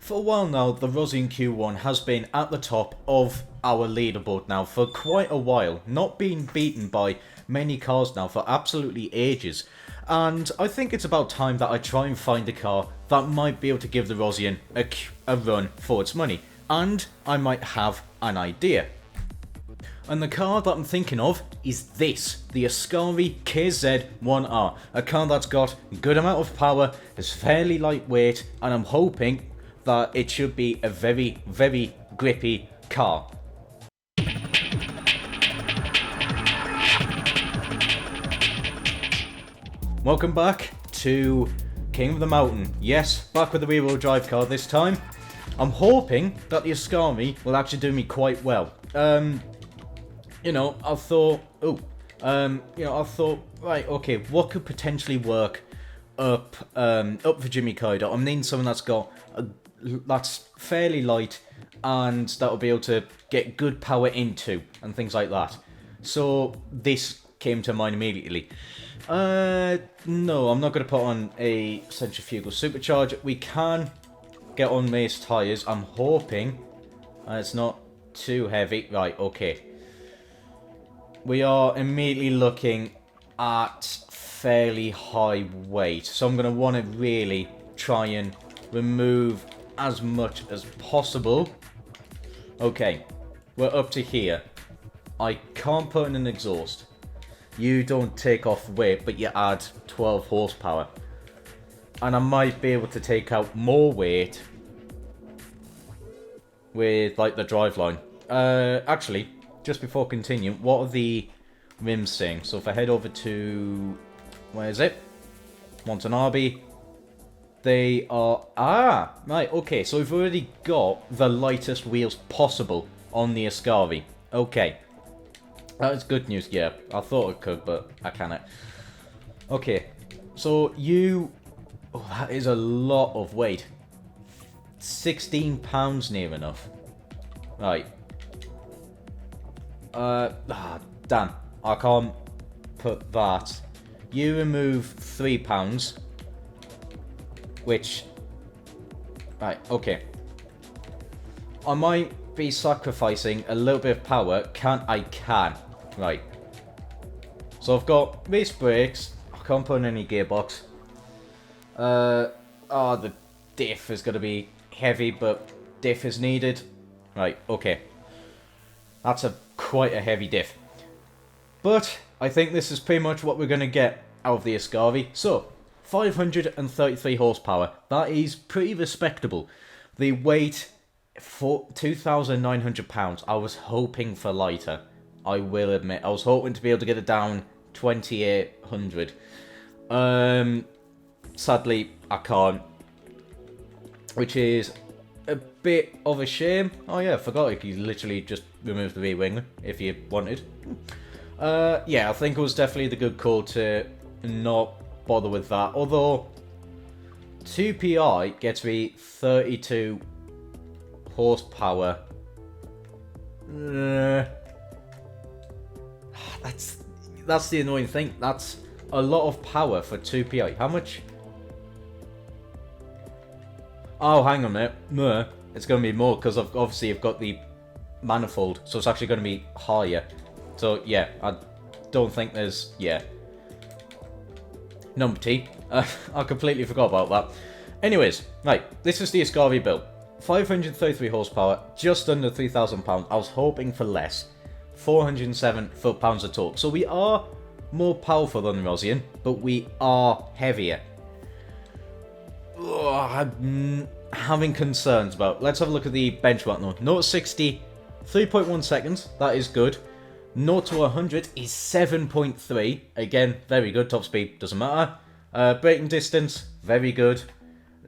For a while now, the Rossion Q1 has been at the top of our leaderboard now for quite a while, not being beaten by many cars now for absolutely ages. And I think it's about time that I try and find a car that might be able to give the Rossion a run for its money. And I might have an idea. And the car that I'm thinking of is this, the Ascari KZ1R. A car that's got a good amount of power, is fairly lightweight, and I'm hoping that it should be a very, very grippy car. Welcome back to King of the Mountain. Yes, back with the rear-wheel drive car this time. I'm hoping that the Ascari will actually do me quite well. I thought, right, okay, what could potentially work up Fujimi corridor? I'm needing someone that's fairly light and that'll be able to get good power into and things like that. So this came to mind immediately. No, I'm not going to put on a centrifugal supercharger. We can get on Mace tyres. I'm hoping it's not too heavy. Right, okay. We are immediately looking at fairly high weight. So I'm going to want to really try and remove as much as possible. Okay, we're up to here. I can't put in an exhaust. You don't take off weight, but you add 12 horsepower. And I might be able to take out more weight with, like, the driveline. Actually, just before continuing, what are the rims saying? So if I head over to... where is it? Montanarbi. They are... right, okay. So we've already got the lightest wheels possible on the Ascari. Okay. That is good news, yeah. I thought I could, but I cannot. Okay. So you... oh, that is a lot of weight. 16 pounds near enough. Right. Damn. I can't put that. You remove 3 pounds. Which... right, okay. I might be sacrificing a little bit of power. I can. Right. So I've got race brakes. I can't put in any gearbox. The diff is going to be heavy, but diff is needed. Right, okay. That's quite a heavy diff. But I think this is pretty much what we're going to get out of the Ascari. So, 533 horsepower. That is pretty respectable. The weight, for 2,900 pounds. I was hoping for lighter. I will admit. I was hoping to be able to get it down 2,800. Sadly, I can't. Which is a bit of a shame. Oh yeah, I forgot you could literally just remove the rear wing if you wanted. Yeah, I think it was definitely the good call to not bother with that. Although 2PI gets me 32 horsepower. That's the annoying thing. That's a lot of power for 2PI. How much? Oh, hang on a minute. No, it's going to be more because obviously I've got the manifold, so it's actually going to be higher. So yeah, I don't think there's... yeah. Number T. I completely forgot about that. Anyways, right, this is the Ascari build. 533 horsepower, just under 3,000 pounds. I was hoping for less. 407 foot-pounds of torque. So we are more powerful than the Rossion, but we are heavier. I'm having concerns about... let's have a look at the benchmark now. 0 to 60, 3.1 seconds. That is good. 0 to 100 is 7.3. Again, very good. Top speed doesn't matter. Braking distance, very good.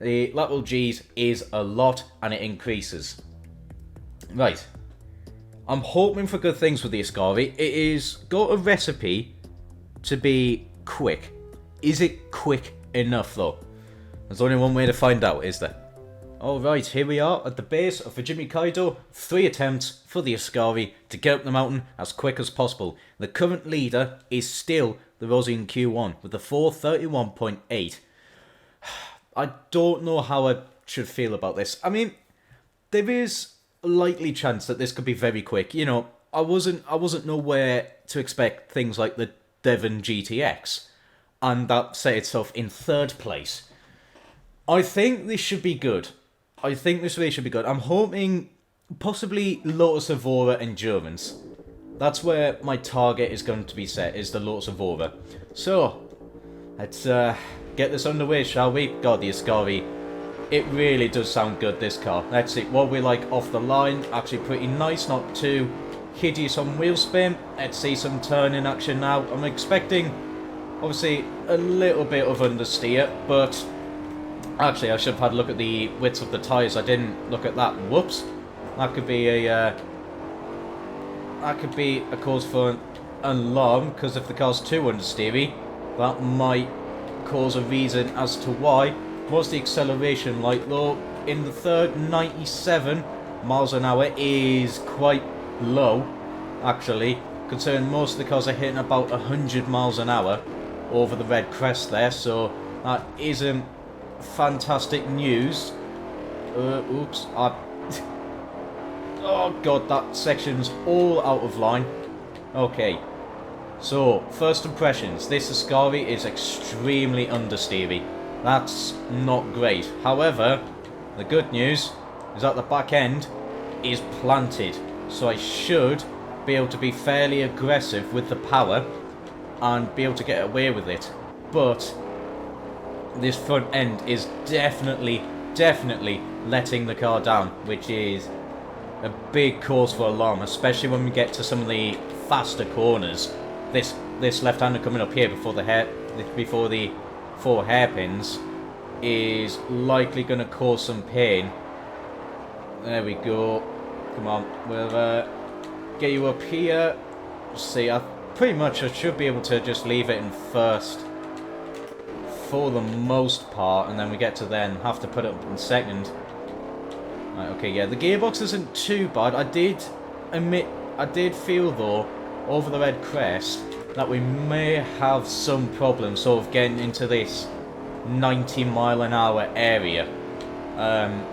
The lateral G's is a lot, and it increases. Right. I'm hoping for good things with the Ascari. It is got a recipe to be quick. Is it quick enough, though? There's only one way to find out, is there? Alright, here we are at the base of Fujimi corridor. 3 attempts for the Ascari to get up the mountain as quick as possible. The current leader is still the Rossion Q1 with the 431.8. I don't know how should feel about this. I mean, there is a likely chance that this could be very quick. You know, I wasn't nowhere to expect things like the Devon GTX, and that set itself in 3rd place. I think this should be good. I think this really should be good. I'm hoping possibly Lotus Evora Endurance. That's where my target is going to be set, is the Lotus Evora. So, let's get this underway, shall we? God, the Ascari, it really does sound good, this car. Let's see, what we like off the line. Actually pretty nice, not too hideous on wheel spin. Let's see some turning action now. I'm expecting, obviously, a little bit of understeer, but actually I should have had a look at the width of the tyres. I didn't look at that. Whoops. That could be a cause for an alarm, because if the car's too understeery, that might cause a reason as to why. What's the acceleration like though? In the 3rd, 97 miles an hour is quite low, actually, considering most of the cars are hitting about 100 miles an hour over the red crest there, so that isn't fantastic news. Oops. Oh god, that section's all out of line. Okay. So, first impressions. This Ascari is extremely understeery. That's not great. However, the good news is that the back end is planted. So I should be able to be fairly aggressive with the power and be able to get away with it. But this front end is definitely letting the car down, which is a big cause for alarm, especially when we get to some of the faster corners. This left-hander coming up here before the 4 hairpins is likely going to cause some pain. There we go. Come on, we'll get you up here. See, I should be able to just leave it in 1st for the most part, and then we get to then have to put it up in 2nd. Right, okay, yeah, the gearbox isn't too bad. I did feel though, over the red crest, that we may have some problems sort of getting into this 90 mile an hour area.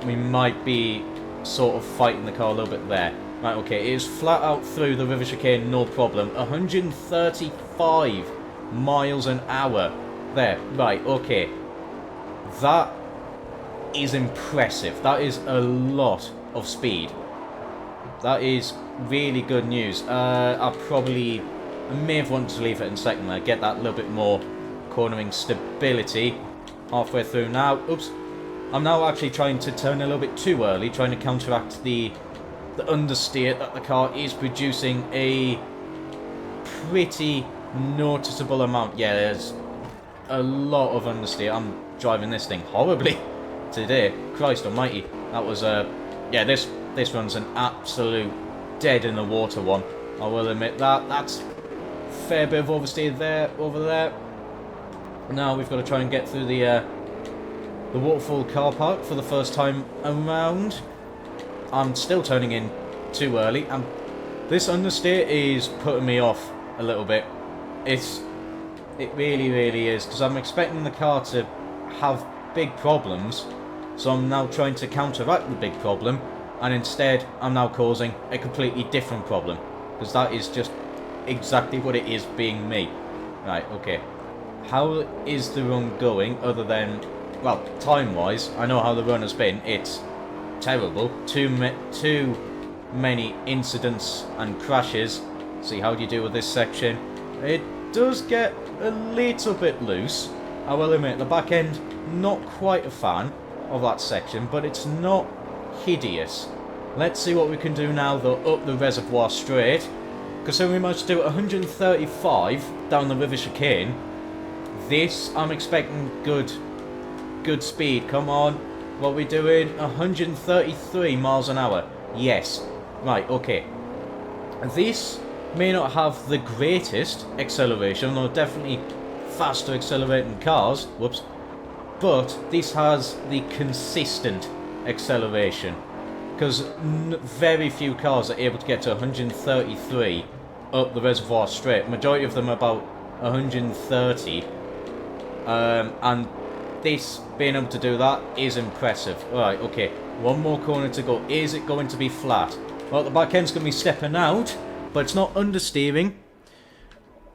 We might be sort of fighting the car a little bit there. Right, okay, it is flat out through the river chicane, no problem. 135 miles an hour there. Right, okay. That is impressive. That is a lot of speed. That is really good news. I may have wanted to leave it in 2nd there, get that little bit more cornering stability. Halfway through now. Oops. I'm now actually trying to turn a little bit too early, trying to counteract the understeer that the car is producing a pretty noticeable amount. Yeah, there's a lot of understeer. I'm driving this thing horribly today. Christ almighty. That was yeah, this runs an absolute dead in the water one. I will admit that. That's a fair bit of oversteer there, over there. Now we've got to try and get through the waterfall car park for the first time around. I'm still turning in too early, and this understeer is putting me off a little bit. It really is, because I'm expecting the car to have big problems, so I'm now trying to counteract the big problem, and instead I'm now causing a completely different problem, because that is just exactly what it is being me. Right, okay. How is the run going, other than, well, time-wise, I know how the run has been. It's terrible. Too many incidents and crashes. See, how do you deal with this section? It does get a little bit loose. I will admit, the back end, not quite a fan of that section, but it's not hideous. Let's see what we can do now, though, up the reservoir straight. Because then we managed to do 135 down the river chicane. This, I'm expecting good speed. Come on. What are we doing? 133 miles an hour. Yes. Right, okay. This may not have the greatest acceleration, or definitely faster accelerating cars. Whoops. But this has the consistent acceleration. Because very few cars are able to get to 133 up the reservoir straight. Majority of them are about 130. And this being able to do that is impressive. Alright, okay, one more corner to go. Is it going to be flat? Well, the back end's going to be stepping out, but it's not understeering.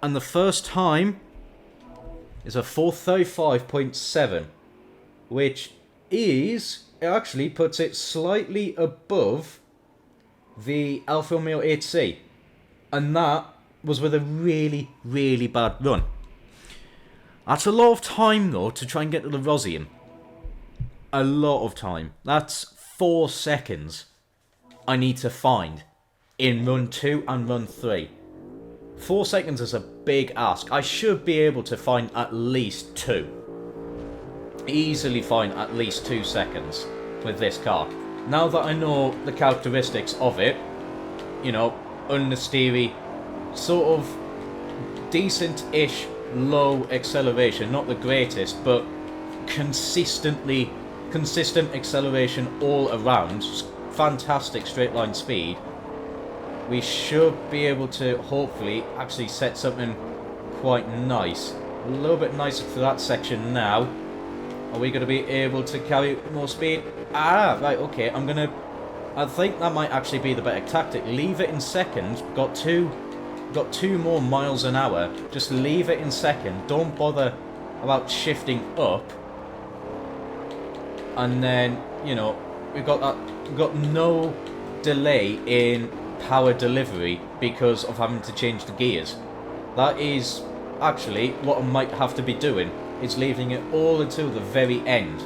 And the first time is a 435.7, which is, it actually puts it slightly above the Alfa Romeo 8C. And that was with a really, really bad run. That's a lot of time, though, to try and get to the Rossion. A lot of time. That's 4 seconds I need to find in run 2 and run 3. 4 seconds is a big ask. I should be able to find at least 2. Easily find at least 2 seconds with this car. Now that I know the characteristics of it, you know, understeery, sort of decent-ish low acceleration, not the greatest, but consistent acceleration all around, fantastic straight line speed, we should be able to hopefully actually set something quite nice. A little bit nicer for that section now. Are we going to be able to carry more speed? Ah, right, okay, I think that might actually be the better tactic. Leave it in second, got 2 more miles an hour. Just leave it in second. Don't bother about shifting up. And then, you know, we've got no delay in power delivery because of having to change the gears. That is actually what I might have to be doing. Is leaving it all until the very end.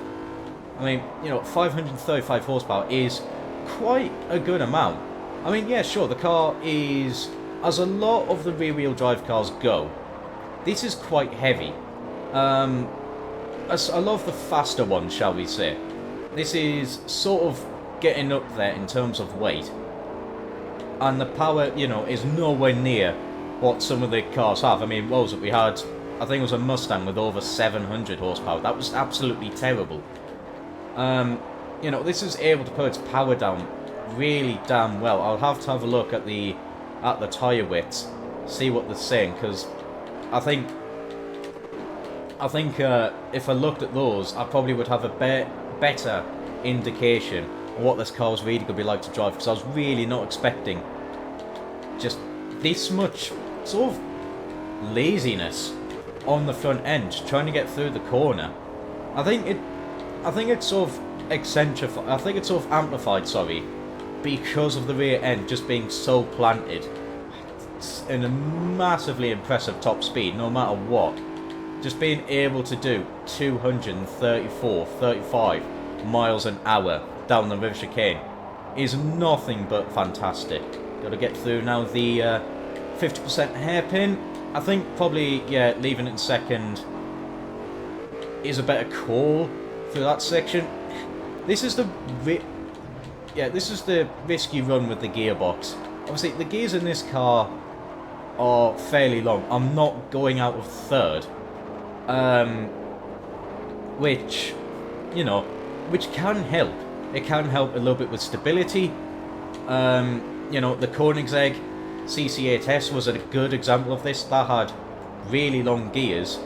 I mean, you know, 535 horsepower is quite a good amount. I mean, yeah, sure, the car is, as a lot of the rear-wheel drive cars go, this is quite heavy. As a lot of the faster ones, shall we say. This is sort of getting up there in terms of weight. And the power, you know, is nowhere near what some of the cars have. I mean, what was it? We had, I think it was a Mustang with over 700 horsepower. That was absolutely terrible. You know, this is able to put its power down really damn well. I'll have to have a look at the tyre widths, see what they're saying, because I think if I looked at those, I probably would have a better indication of what this car was really going to be like to drive, because I was really not expecting just this much sort of laziness on the front end, trying to get through the corner. I think it's sort of eccentrified. I think it's sort of amplified, sorry, because of the rear end just being so planted. It's in a massively impressive top speed, no matter what. Just being able to do 234, 35 miles an hour down the River Chicane is nothing but fantastic. Got to get through now the 50% hairpin. I think probably, yeah, leaving it in second is a better call through that section. This is the risky run with the gearbox. Obviously, the gears in this car are fairly long. I'm not going out of third, which, you know, which can help. It can help a little bit with stability. You know, the Koenigsegg CC8S was a good example of this. That had really long gears,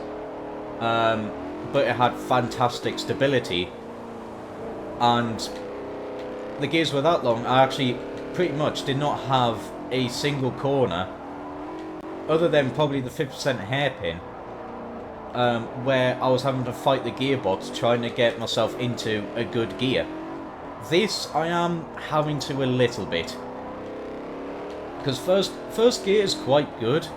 but it had fantastic stability, and the gears were that long. I actually pretty much did not have a single corner, other than probably the 50% hairpin, where I was having to fight the gearbox trying to get myself into a good gear. This I am having to a little bit, because first gear is quite good,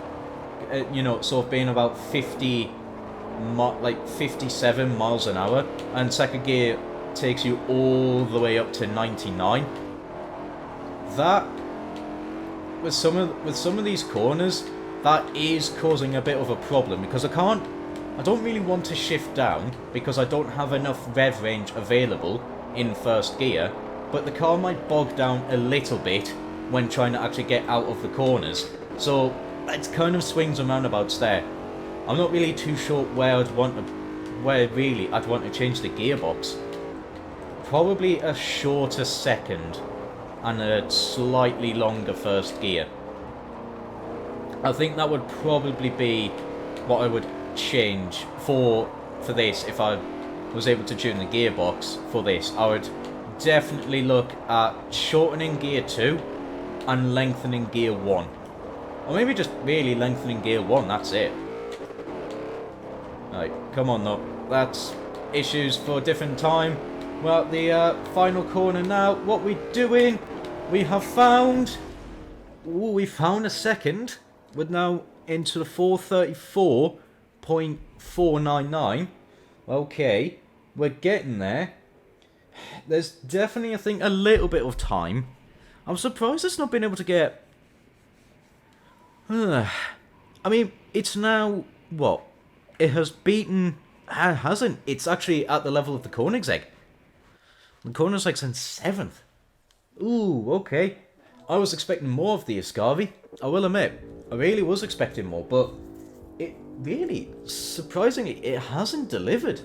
you know, sort of being about 57 miles an hour, and second gear takes you all the way up to 99. That, with some of these corners, that is causing a bit of a problem, because I don't really want to shift down because I don't have enough rev range available in first gear, but the car might bog down a little bit when trying to actually get out of the corners. So it kind of swings and roundabouts there. I'm not really too sure where I'd want to change the gearbox. Probably a shorter second and a slightly longer first gear. I think that would probably be what I would change for this if I was able to tune the gearbox for this, I would definitely look at shortening gear 2 and lengthening gear 1. Or maybe just really lengthening gear 1, that's it. Right, come on though. That's issues for a different time. Well, the final corner now. What we doing? We have found... Ooh, we found a second. We're now into the 434.499. Okay, we're getting there. There's definitely, I think, a little bit of time. I'm surprised it's not been able to get... I mean, it's now... What? It has beaten... hasn't. It's actually at the level of the Koenigsegg. The Koenigsegg's in 7th. Ooh, okay. I was expecting more of the Ascari. I will admit. I really was expecting more, but... It really, surprisingly, it hasn't delivered.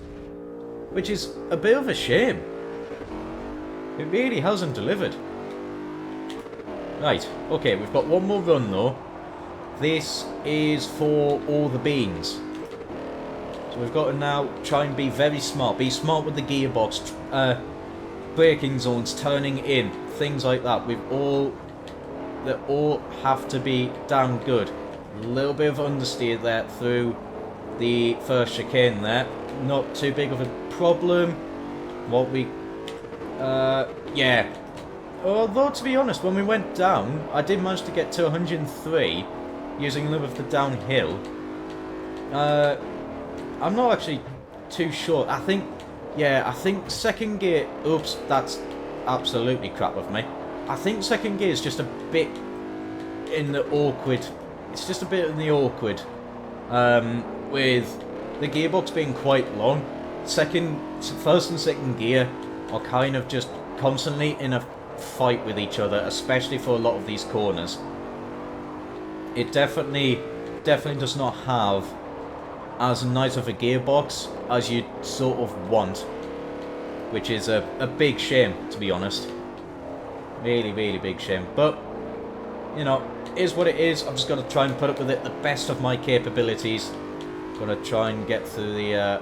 Which is a bit of a shame. It really hasn't delivered. Right, okay, we've got one more run though. This is for all the beans. So we've got to now try and be very smart. Be smart with the gearbox, braking zones, turning in, things like that. They all have to be damn good. A little bit of understeer there through the first chicane there. Not too big of a problem. What we... yeah. Although, to be honest, when we went down, I did manage to get to 103 using a little of the downhill. I'm not actually too sure. I think second gear... Oops, that's absolutely crap of me. I think second gear is just a bit in the awkward... It's just a bit in the awkward. With the gearbox being quite long. First and second gear are kind of just constantly in a fight with each other, especially for a lot of these corners. It definitely does not have as nice of a gearbox as you sort of want, which is a big shame, to be honest. Really, really big shame. But, you know, it is what it is. I've just got to try and put up with it the best of my capabilities. Got to try and get through the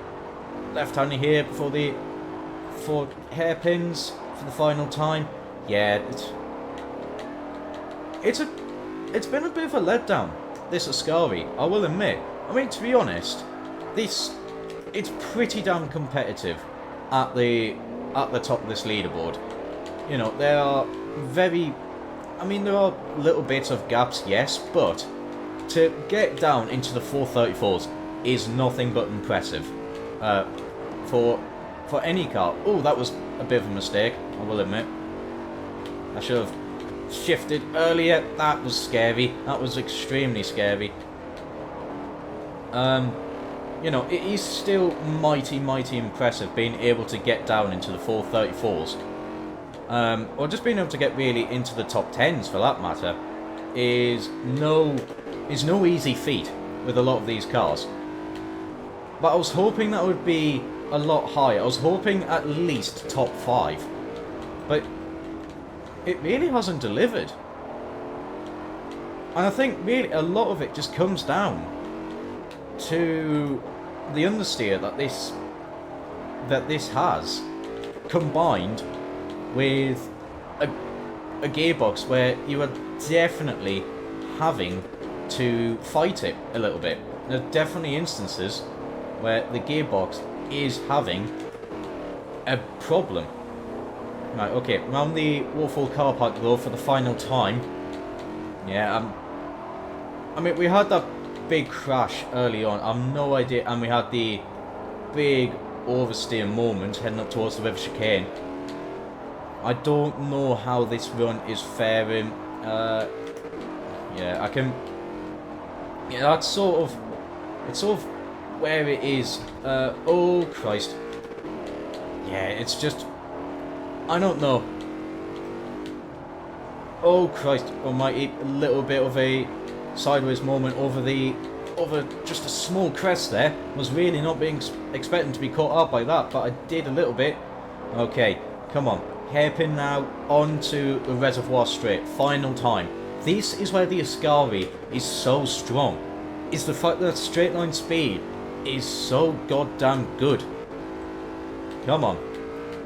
left-hander here before the 4 hairpins for the final time. Yeah, it's been a bit of a letdown, this Ascari, I will admit. I mean, to be honest, it's pretty damn competitive at the top of this leaderboard. You know, there are little bits of gaps, yes, but to get down into the 434s is nothing but impressive. For any car. Oh, that was a bit of a mistake, I will admit. I should have shifted earlier. That was scary. That was extremely scary. You know, it is still mighty impressive being able to get down into the 434s. Or just being able to get really into the top 10s for that matter is no easy feat with a lot of these cars. But I was hoping that would be a lot higher. I was hoping at least top 5. But it really hasn't delivered. And I think really a lot of it just comes down to the understeer that this has, combined with a gearbox where you are definitely having to fight it a little bit. There are definitely instances where the gearbox is having a problem. Right, okay, around the Waterfall car park though for the final time. Yeah, I mean, we had that big crash early on, I've no idea, and we had the big oversteer moment heading up towards the river chicane. I don't know how this run is faring. Yeah, I can... Yeah, that's sort of... It's sort of where it is. Oh, Christ. Yeah, it's just... I don't know. Oh, Christ almighty. A little bit of a sideways moment over just a small crest there. Was really not being expecting to be caught up by that, but I did a little bit. Okay, come on. Hairpin now onto the reservoir straight. Final time. This is where the Ascari is so strong. Is the fact that straight line speed is so goddamn good. Come on.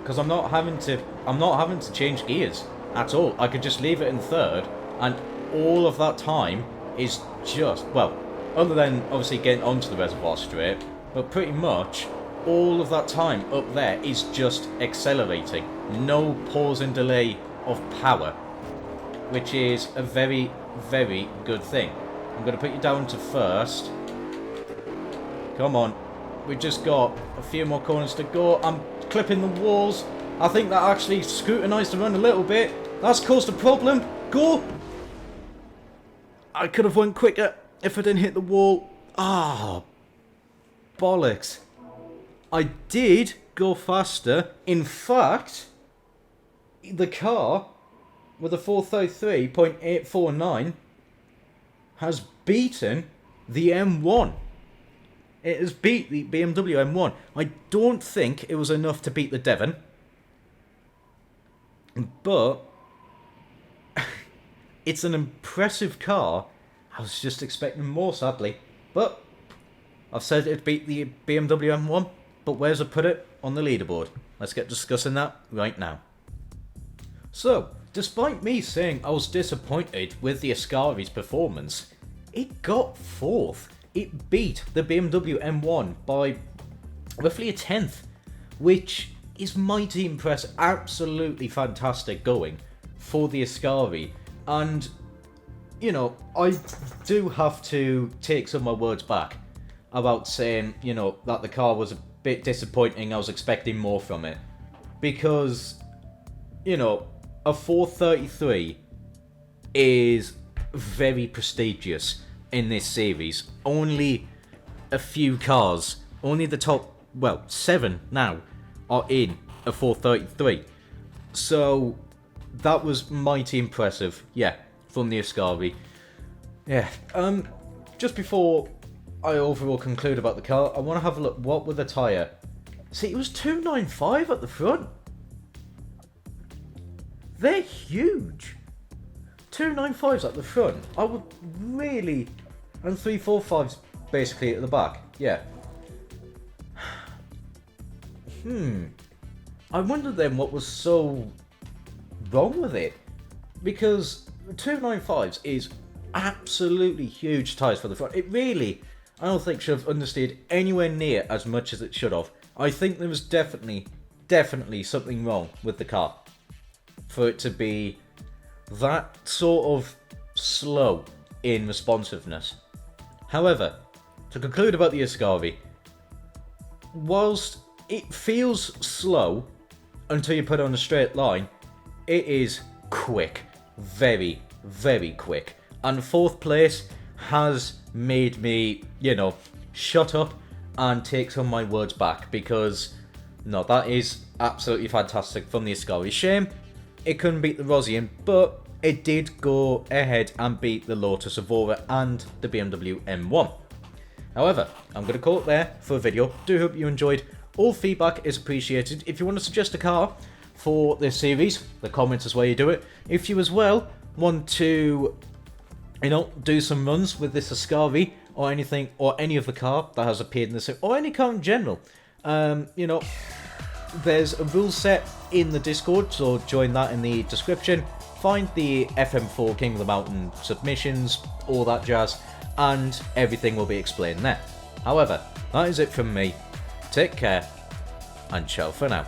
Because I'm not having to change gears at all. I could just leave it in third, and all of that time is just, well, other than obviously getting onto the reservoir straight, but pretty much all of that time up there is just accelerating. No pause and delay of power, which is a very, very good thing. I'm going to put you down to first. Come on. We've just got a few more corners to go. I'm clipping the walls. I think that actually scrutinised the run a little bit. That's caused a problem. Go! I could have went quicker if I didn't hit the wall. Ah, bollocks. I did go faster. In fact, the car with a 433.849 has beaten the M1. It has beat the BMW M1. I don't think it was enough to beat the Devon, but it's an impressive car. I was just expecting more, sadly. But I've said it'd beat the BMW M1, but where's I put it on the leaderboard? Let's get discussing that right now. So, despite me saying I was disappointed with the Ascari's performance, it got 4th. It beat the BMW M1 by roughly a 10th, which is mighty impressive. Absolutely fantastic going for the Ascari. And, you know, I do have to take some of my words back about saying, you know, that the car was a bit disappointing. I was expecting more from it. Because, you know, a 433 is very prestigious in this series. Only a few cars, only the top, well, 7 now, are in a 433. So that was mighty impressive, yeah, from the Ascari. Yeah, just before I overall conclude about the car, I want to have a look. What were the tyre? See, it was 295 at the front. They're huge. 295s at the front. I would really... And 345s basically at the back. Yeah. I wonder then what was so wrong with it. Because 295s is absolutely huge tyres for the front. It really, I don't think, should have understeered anywhere near as much as it should have. I think there was definitely something wrong with the car for it to be that sort of slow in responsiveness. However, to conclude about the Ascari, whilst it feels slow until you put it on a straight line, it is quick. Very, very quick. And 4th place has made me, you know, shut up and take some of my words back, because, no, that is absolutely fantastic from the Ascari. Shame it couldn't beat the Rossion, but it did go ahead and beat the Lotus Evora and the BMW M1. However, I'm going to call it there for a video. Do hope you enjoyed. All feedback is appreciated. If you want to suggest a car for this series, the comments is where you do it. If you as well want to, you know, do some runs with this Ascari or anything, or any of the car that has appeared in this, or any car in general, you know, there's a rule set in the Discord, so join that in the description. Find the FM4 King of the Mountain submissions, all that jazz, and everything will be explained there. However, that is it from me. Take care, and ciao for now.